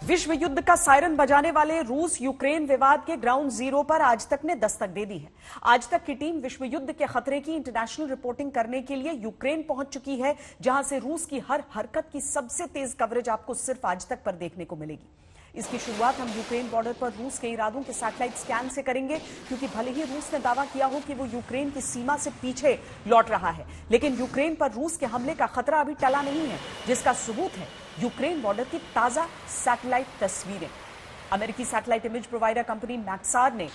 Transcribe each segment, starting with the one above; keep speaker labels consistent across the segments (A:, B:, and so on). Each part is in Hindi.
A: विश्व युद्ध का सायरन बजाने वाले रूस यूक्रेन विवाद के ग्राउंड जीरो पर आज तक ने दस्तक दे दी है। आज तक की टीम विश्व युद्ध के खतरे की इंटरनेशनल रिपोर्टिंग करने के लिए यूक्रेन पहुंच चुकी है, जहां से रूस की हर हरकत की सबसे तेज कवरेज आपको सिर्फ आज तक पर देखने को मिलेगी। इसकी शुरुआत हम यूक्रेन बॉर्डर पर रूस के इरादों के सैटेलाइट स्कैन से करेंगे, क्योंकि भले ही रूस ने दावा किया हो कि वो यूक्रेन की सीमा से पीछे लौट रहा है, लेकिन यूक्रेन पर रूस के हमले का खतरा अभी टला नहीं है, जिसका सबूत है यूक्रेन बॉर्डर की ताजा सैटेलाइट तस्वीरें। अमेरिकी satellite image provider company Maxar ने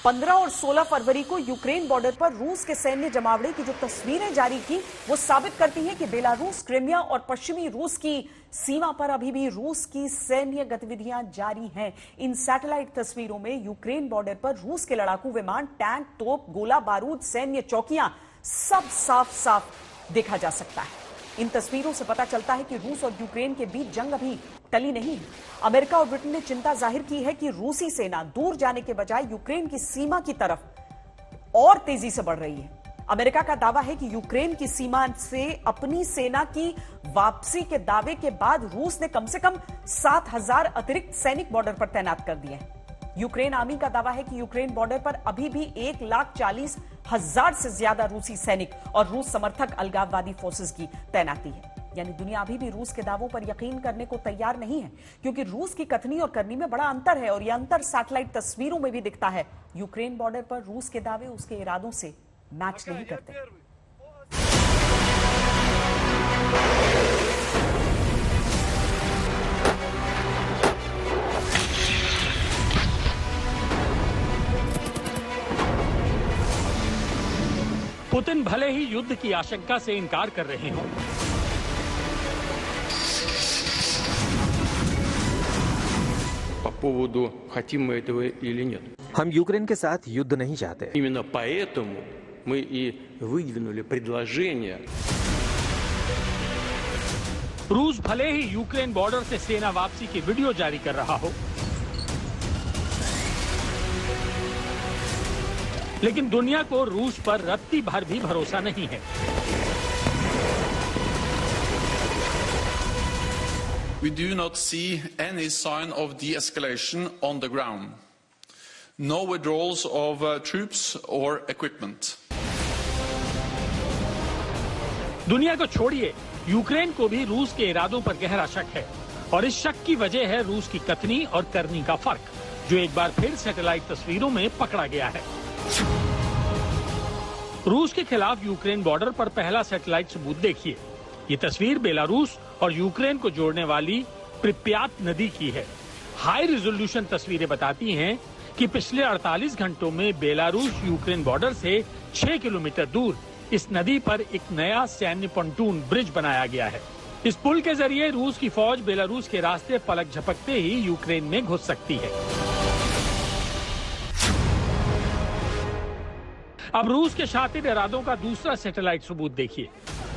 A: 15 और 16 फरवरी को यूक्रेन बॉर्डर पर रूस के सैन्य जमावड़े की जो तस्वीरें जारी की, वो साबित करती हैं कि बेलारूस, क्रीमिया और पश्चिमी रूस की सीमा पर अभी भी रूस की सैन्य गतिविधियां जारी हैं। इन सैटेलाइट तस्वीरों में यूक्रेन बॉर्डर पर रूस के लड़ाकू विमान, टैंक, तोप, गोला बारूद, सैन्य चौकियां सब साफ साफ देखा जा सकता है। इन तस्वीरों से पता चलता है कि रूस और यूक्रेन के बीच जंग अभी टली नहीं है। अमेरिका और ब्रिटेन ने चिंता जाहिर की है कि रूसी सेना दूर जाने के बजाय यूक्रेन की सीमा की तरफ और तेजी से बढ़ रही है। अमेरिका का दावा है कि यूक्रेन की सीमा से अपनी सेना की वापसी के दावे के बाद रूस ने कम से कम 7,000 अतिरिक्त सैनिक बॉर्डर पर तैनात कर दिए हैं। यूक्रेन आर्मी का दावा है कि यूक्रेन बॉर्डर पर अभी भी 1,40,000 से ज्यादा रूसी सैनिक और रूस समर्थक अलगाववादी फोर्सेस की तैनाती है। यानी दुनिया अभी भी रूस के दावों पर यकीन करने को तैयार नहीं है, क्योंकि रूस की कथनी और करनी में बड़ा अंतर है और यह अंतर सैटेलाइट तस्वीरों में भी दिखता है। यूक्रेन बॉर्डर पर रूस के दावे उसके इरादों से मैच नहीं करते।
B: पुतिन भले ही युद्ध की आशंका से इनकार कर रहे हों,
C: по поводу хотим мы этого или нет.
D: हम यूक्रेन के साथ युद्ध नहीं चाहते।
C: Именно поэтому мы и выдвинули предложение.
B: रूस भले ही यूक्रेन बॉर्डर से सेना वापसी की वीडियो जारी कर रहा हो, लेकिन दुनिया को रूस पर रत्ती भर भी भरोसा नहीं है।
E: We do not see any sign of de-escalation on the ground. No withdrawals of troops or equipment.
B: दुनिया को छोड़िए, यूक्रेन को भी रूस के इरादों पर गहरा शक है, और इस शक की वजह है रूस की कथनी और करनी का फर्क, जो एक बार फिर सैटेलाइट तस्वीरों में पकड़ा गया है। रूस के खिलाफ यूक्रेन बॉर्डर पर पहला सैटेलाइट सबूत देखिए। ये तस्वीर बेलारूस और यूक्रेन को जोड़ने वाली प्रिप्यात नदी की है। हाई रिजोल्यूशन तस्वीरें बताती हैं कि पिछले 48 घंटों में बेलारूस यूक्रेन बॉर्डर से 6 किलोमीटर दूर इस नदी पर एक नया सैन्य pontoon ब्रिज बनाया गया है। इस पुल के जरिए रूस की फौज बेलारूस के रास्ते पलक झपकते ही यूक्रेन में घुस सकती है। अब रूस के शातिर इरादों का दूसरा सैटेलाइट सबूत देखिए।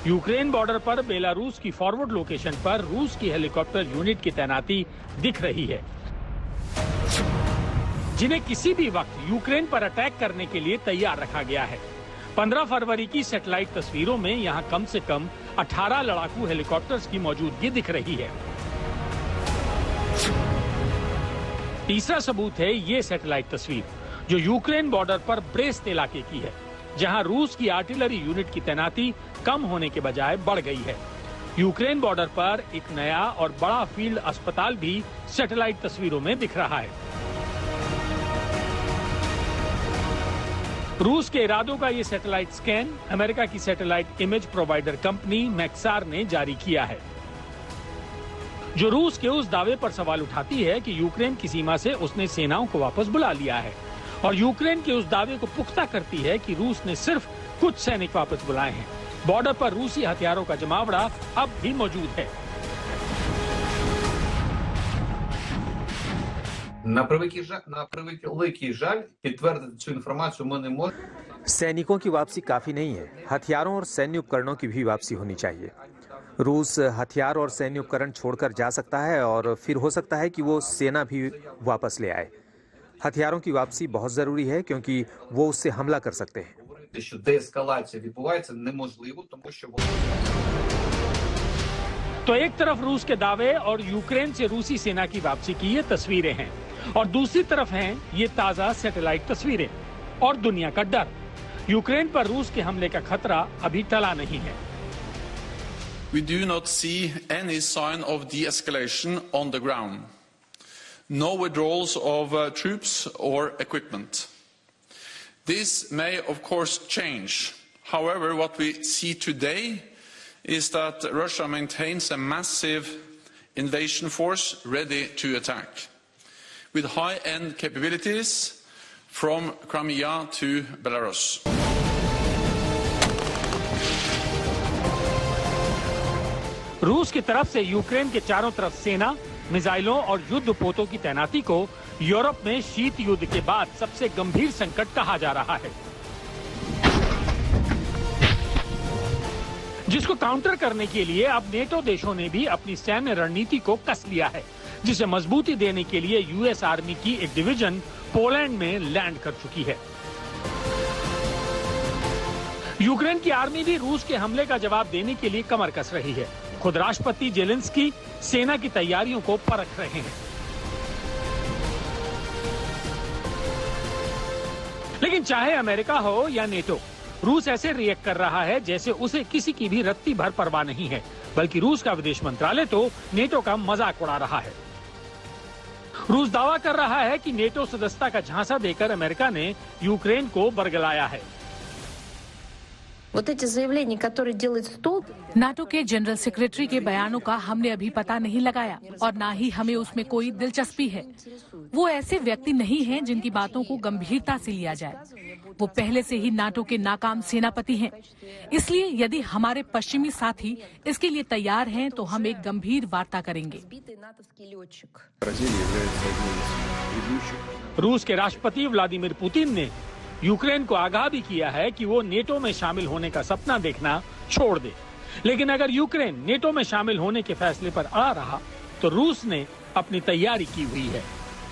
B: यूक्रेन बॉर्डर पर बेलारूस की फॉरवर्ड लोकेशन पर रूस की हेलीकॉप्टर यूनिट की तैनाती दिख रही है, जिन्हें किसी भी वक्त यूक्रेन पर अटैक करने के लिए तैयार रखा गया है। 15 फरवरी की सैटेलाइट तस्वीरों में यहां कम से कम 18 लड़ाकू हेलीकॉप्टर्स की मौजूदगी दिख रही है। तीसरा सबूत है ये सैटेलाइट तस्वीर, जो यूक्रेन बॉर्डर पर ब्रेस्ट इलाके की है, जहां रूस की आर्टिलरी यूनिट की तैनाती कम होने के बजाय बढ़ गई है। यूक्रेन बॉर्डर पर एक नया और बड़ा फील्ड अस्पताल भी सैटेलाइट तस्वीरों में दिख रहा है। रूस के इरादों का ये सैटेलाइट स्कैन अमेरिका की satellite image provider company Maxar ने जारी किया है, जो रूस के उस दावे पर सवाल उठाती है कि यूक्रेन की सीमा से उसने सेनाओं को वापस बुला लिया है, और यूक्रेन के उस दावे को पुख्ता करती है कि रूस ने सिर्फ कुछ सैनिक वापस बुलाए हैं। बॉर्डर पर रूसी हथियारों का जमावड़ा अब भी मौजूद है।
F: На превеликий жаль, підтвердити цю інформацію ми не можемо.
D: सैनिकों की वापसी काफी नहीं है, हथियारों और सैन्य उपकरणों की भी वापसी होनी चाहिए। रूस हथियार और सैन्य उपकरण छोड़कर जा सकता है, और फिर हो सकता है कि वो सेना भी वापस ले आए। हथियारों की वापसी बहुत जरूरी है, क्योंकि वो उससे हमला कर सकते हैं।
F: Що деескалація відбувається неможливо, тому що
B: तो एक तरफ रूस के दावे और यूक्रेन से रूसी सेना की वापसी की ये तस्वीरें हैं और दूसरी तरफ हैं ये ताजा सैटेलाइट तस्वीरें और दुनिया का डर। यूक्रेन पर रूस के हमले का खतरा अभी टला नहीं है।
E: We do not see any sign of de-escalation on the ground. No withdrawals of troops or equipment. This may, of course, change. However, what we see today is that Russia maintains a massive invasion force ready to attack, with high-end capabilities from Crimea to Belarus.
B: रूस की तरफ से यूक्रेन के चारों तरफ सेना, मिसाइलों और युद्ध पोतों की तैनाती को यूरोप में शीत युद्ध के बाद सबसे गंभीर संकट कहा जा रहा है, जिसको काउंटर करने के लिए अब नेटो देशों ने भी अपनी सैन्य रणनीति को कस लिया है, जिसे मजबूती देने के लिए यूएस आर्मी की एक डिवीजन पोलैंड में लैंड कर चुकी है। यूक्रेन की आर्मी भी रूस के हमले का जवाब देने के लिए कमर कस रही है। खुद राष्ट्रपति जेलेंस्की सेना की तैयारियों को परख रहे हैं। लेकिन चाहे अमेरिका हो या नेटो, रूस ऐसे रिएक्ट कर रहा है जैसे उसे किसी की भी रत्ती भर परवाह नहीं है, बल्कि रूस का विदेश मंत्रालय तो नेटो का मजाक उड़ा रहा है। रूस दावा कर रहा है कि नेटो सदस्यता का झांसा देकर अमेरिका ने यूक्रेन को बरगलाया है।
G: नाटो के जनरल सेक्रेटरी के बयानों का हमने अभी पता नहीं लगाया और ना ही हमें उसमें कोई दिलचस्पी है। वो ऐसे व्यक्ति नहीं हैं जिनकी बातों को गंभीरता से लिया जाए। वो पहले से ही नाटो के नाकाम सेनापति हैं। इसलिए यदि हमारे पश्चिमी साथी इसके लिए तैयार हैं तो हम एक गंभीर वार्ता करेंगे।
B: रूस के राष्ट्रपति व्लादिमीर पुतिन ने यूक्रेन को आगाह भी किया है कि वो नेटो में शामिल होने का सपना देखना छोड़ दे। लेकिन अगर यूक्रेन नेटो में शामिल होने के फैसले पर अड़ा रहा तो रूस ने अपनी तैयारी की हुई है।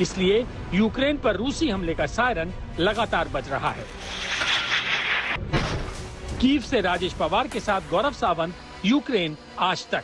B: इसलिए यूक्रेन पर रूसी हमले का सायरन लगातार बज रहा है। कीव से राजेश पवार के साथ गौरव सावंत, यूक्रेन आज तक।